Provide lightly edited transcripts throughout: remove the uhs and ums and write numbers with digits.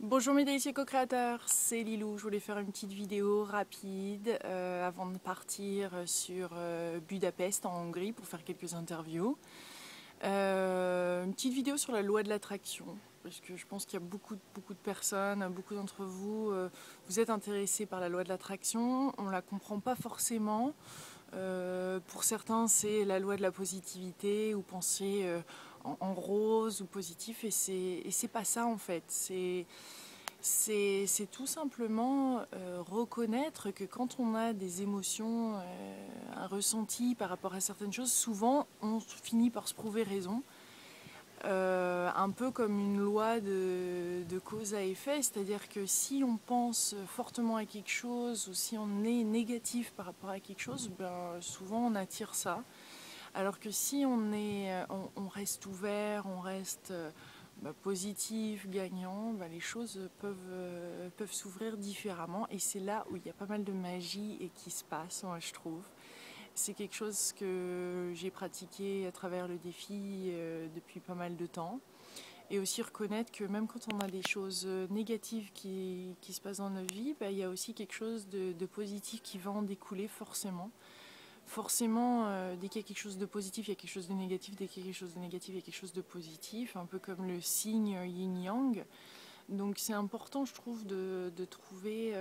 Bonjour mes délicieux co-créateurs, c'est Lilou. Je voulais faire une petite vidéo rapide avant de partir sur Budapest en Hongrie pour faire quelques interviews. Une petite vidéo sur la loi de l'attraction, parce que je pense qu'il y a beaucoup de personnes, beaucoup d'entre vous, vous êtes intéressés par la loi de l'attraction. On ne la comprend pas forcément. Pour certains, c'est la loi de la positivité, ou penser en rose ou positif, et c'est pas ça en fait. C'est tout simplement reconnaître que quand on a des émotions, un ressenti par rapport à certaines choses, souvent on finit par se prouver raison. Un peu comme une loi de cause à effet, c'est-à-dire que si on pense fortement à quelque chose ou si on est négatif par rapport à quelque chose, ben, souvent on attire ça. Alors que si on reste ouvert, on reste positif, gagnant, les choses peuvent s'ouvrir différemment. Et c'est là où il y a pas mal de magie et qui se passe, moi je trouve. C'est quelque chose que j'ai pratiqué à travers le défi depuis pas mal de temps. Et aussi reconnaître que même quand on a des choses négatives qui se passent dans notre vie, il y a aussi quelque chose de positif qui va en découler forcément. Forcément, dès qu'il y a quelque chose de positif, il y a quelque chose de négatif. Dès qu'il y a quelque chose de négatif, il y a quelque chose de positif. Un peu comme le signe yin-yang. Donc c'est important, je trouve, de trouver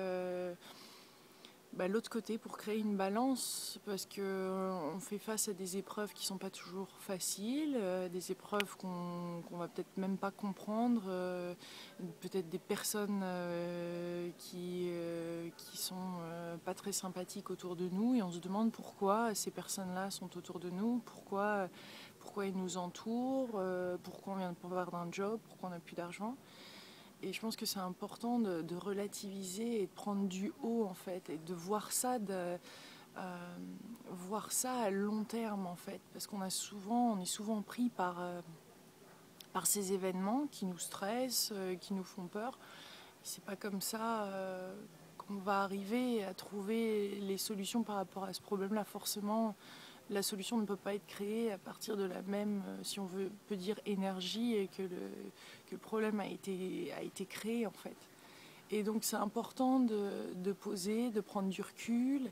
l'autre côté pour créer une balance, parce qu'on fait face à des épreuves qui ne sont pas toujours faciles, des épreuves qu'on va peut-être même pas comprendre, peut-être des personnes qui sont pas très sympathiques autour de nous, et on se demande pourquoi ces personnes-là sont autour de nous, pourquoi ils nous entourent, pourquoi on vient de pouvoir d'un job, pourquoi on n'a plus d'argent. Et je pense que c'est important de relativiser et de prendre du haut en fait, et de voir ça, voir ça à long terme en fait, parce on est souvent pris par ces événements qui nous stressent, qui nous font peur. C'est pas comme ça qu'on va arriver à trouver les solutions par rapport à ce problème-là. Forcément, la solution ne peut pas être créée à partir de la même, si on peut dire, énergie, et que le problème a été créé en fait. Et donc c'est important de poser, de prendre du recul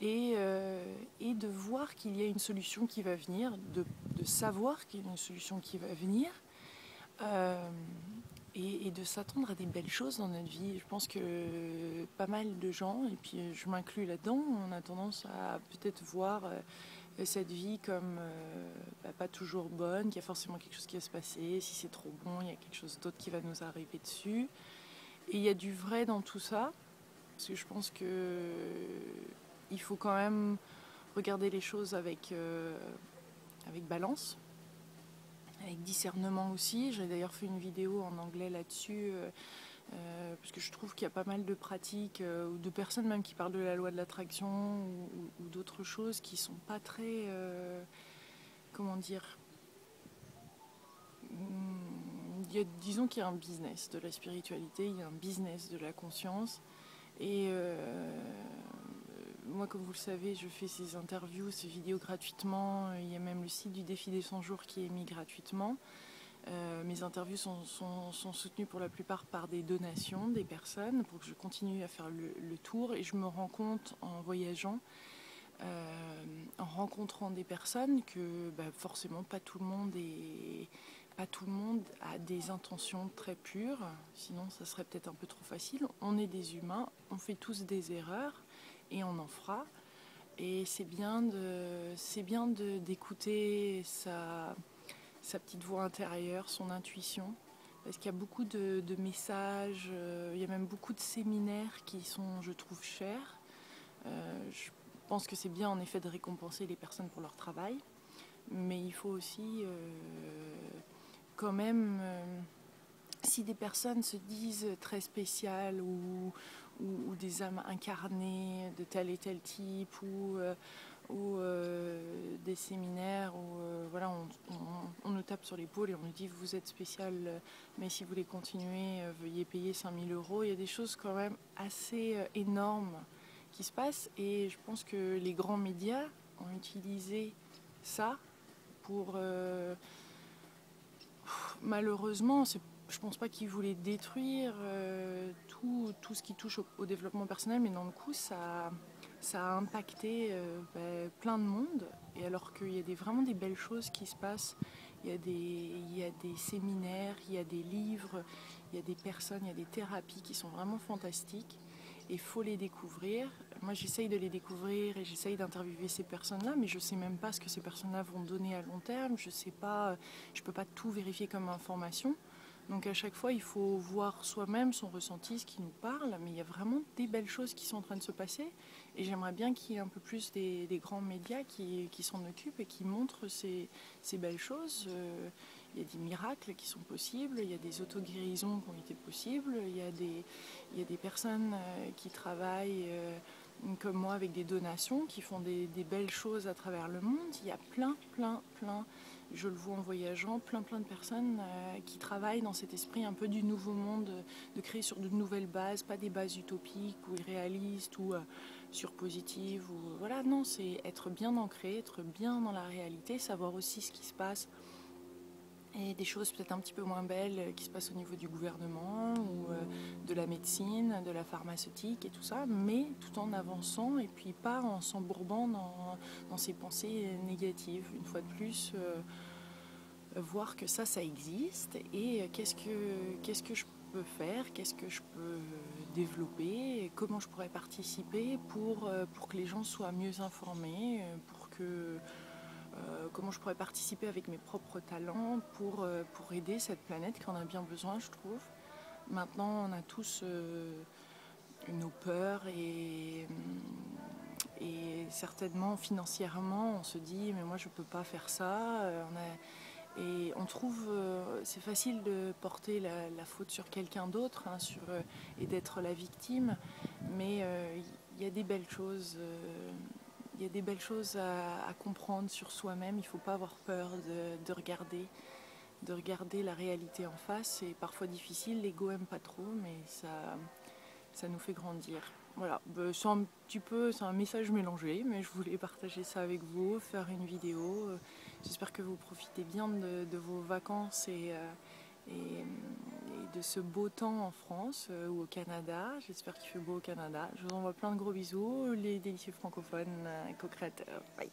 et de voir qu'il y a une solution qui va venir, de savoir qu'il y a une solution qui va venir, euh, et de s'attendre à des belles choses dans notre vie. Je pense que pas mal de gens, et puis je m'inclus là-dedans, on a tendance à peut-être voir cette vie comme pas toujours bonne, qu'il y a forcément quelque chose qui va se passer, si c'est trop bon, il y a quelque chose d'autre qui va nous arriver dessus. Et il y a du vrai dans tout ça, parce que je pense que il faut quand même regarder les choses avec balance, avec discernement aussi. J'ai d'ailleurs fait une vidéo en anglais là-dessus, parce que je trouve qu'il y a pas mal de pratiques, ou de personnes même qui parlent de la loi de l'attraction ou d'autres choses qui sont pas très, comment dire, disons qu'il y a un business de la spiritualité, il y a un business de la conscience. Et moi, comme vous le savez, je fais ces interviews, ces vidéos gratuitement. Il y a même le site du défi des 100 jours qui est mis gratuitement. Mes interviews sont soutenues pour la plupart par des donations des personnes pour que je continue à faire le tour. Et je me rends compte en voyageant, en rencontrant des personnes, que forcément pas tout le monde a des intentions très pures, sinon ça serait peut-être un peu trop facile. On est des humains, on fait tous des erreurs et on en fera. Et c'est bien d'écouter sa petite voix intérieure, son intuition. Parce qu'il y a beaucoup de messages, il y a même beaucoup de séminaires qui sont, je trouve, chers. Je pense que c'est bien en effet de récompenser les personnes pour leur travail, mais il faut aussi quand même, si des personnes se disent très spéciales ou des âmes incarnées de tel et tel type, ou des séminaires où voilà, on nous tape sur l'épaule et on nous dit vous êtes spécial, mais si vous voulez continuer, veuillez payer 5000 euros. Il y a des choses quand même assez énormes qui se passent, et je pense que les grands médias ont utilisé ça pour malheureusement, c'est je pense pas qu'il voulait détruire tout ce qui touche au développement personnel, mais dans le coup, ça a impacté plein de monde. Et alors qu'il y a vraiment des belles choses qui se passent, il y a des séminaires, il y a des livres, il y a des personnes, il y a des thérapies qui sont vraiment fantastiques. Et il faut les découvrir. Moi, j'essaye de les découvrir et j'essaye d'interviewer ces personnes-là, mais je ne sais même pas ce que ces personnes-là vont donner à long terme. Je ne peux pas tout vérifier comme information. Donc à chaque fois, il faut voir soi-même son ressenti, ce qui nous parle, mais il y a vraiment des belles choses qui sont en train de se passer. Et j'aimerais bien qu'il y ait un peu plus des grands médias qui s'en occupent et qui montrent ces belles choses. Il y a des miracles qui sont possibles, il y a des autoguérisons qui ont été possibles, il y a des personnes qui travaillent comme moi avec des donations, qui font des belles choses à travers le monde. Il y a plein, je le vois en voyageant, plein de personnes qui travaillent dans cet esprit un peu du nouveau monde, de créer sur de nouvelles bases, pas des bases utopiques ou irréalistes ou surpositives. Voilà, non, c'est être bien ancré, être bien dans la réalité, savoir aussi ce qui se passe et des choses peut-être un petit peu moins belles qui se passent au niveau du gouvernement ou de la médecine, de la pharmaceutique et tout ça, mais tout en avançant et puis pas en s'embourbant dans ses pensées négatives. Une fois de plus, voir que ça existe et qu'est-ce que je peux faire, qu'est-ce que je peux développer, comment je pourrais participer pour que les gens soient mieux informés, comment je pourrais participer avec mes propres talents pour aider cette planète qui en a bien besoin, je trouve. Maintenant, on a tous nos peurs et certainement financièrement, on se dit mais moi je peux pas faire ça. Et on trouve, c'est facile de porter la faute sur quelqu'un d'autre hein, et d'être la victime, mais il y a des belles choses. Il y a des belles choses à comprendre sur soi-même. Il ne faut pas avoir peur de regarder la réalité en face. C'est parfois difficile, l'ego aime pas trop, mais ça nous fait grandir. Voilà, c'est un message mélangé, mais je voulais partager ça avec vous, faire une vidéo. J'espère que vous profitez bien de vos vacances et de ce beau temps en France ou au Canada. J'espère qu'il fait beau au Canada. Je vous envoie plein de gros bisous, les délicieux francophones co-créateurs. Bye.